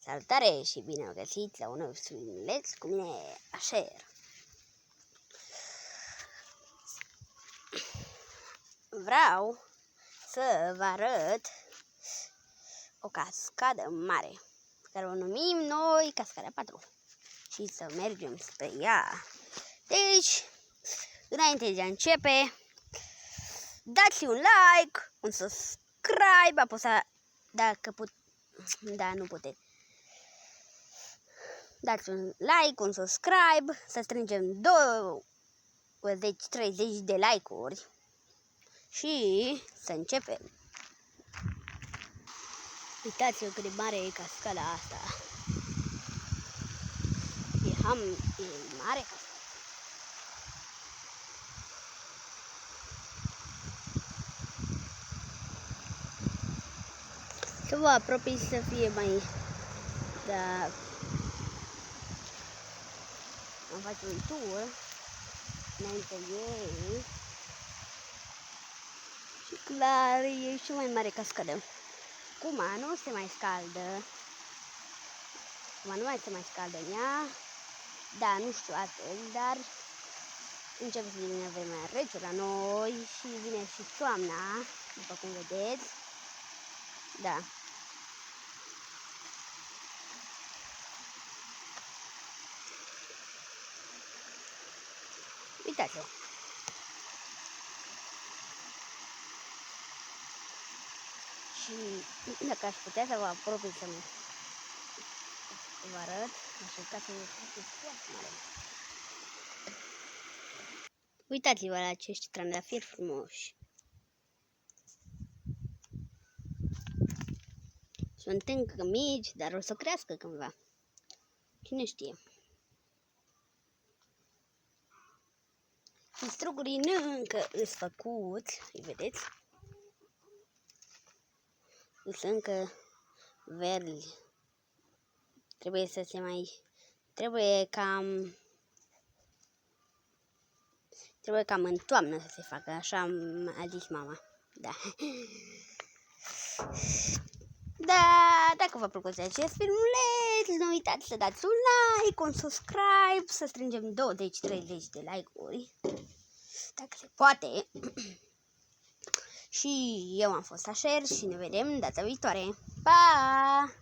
Salutare și bine găsiți la un nou filmuleț cu mine, Asher. Vreau să vă arăt o cascadă mare, pe care o numim noi Cascada 4 și să mergem spre ea. Deci, înainte de a începe, dați un like, un subscribe, apăsați dacă nu puteți. Dați un like, un subscribe, să strângem 20-30 de like-uri și să începem. Uitați-vă cât de mare e cascada asta. E mare cascada. Să vă apropii să fie mai... Da. Am face un tour înainte ei. Și clar, e și mai mare cascadă. Acum nu se mai scaldă. Acum nu mai se mai scaldă în ea. Da, nu știu astăzi, dar începe să vină vremea rece la noi și vine și toamna, după cum vedeți. Da. Uitați-vă. Și dacă aș putea să vă apropii să vă arăt, aș uitați-vă foarte mare. Uitați-vă la acești trandafiri frumoși. Sunt încă mici, dar o să crească cândva. Cine știe? Și strugurii încă îs făcuți, îi vedeți? Îs încă verzi. Trebuie să se mai... Trebuie cam în toamnă să se facă, așa a zis mama. Da. Da, dacă v-a plăcut acest filmuleț, nu uitați să dați un like, un subscribe, să strângem 20-30 de like-uri, dacă se poate. Și eu am fost Asher și ne vedem data viitoare. Pa!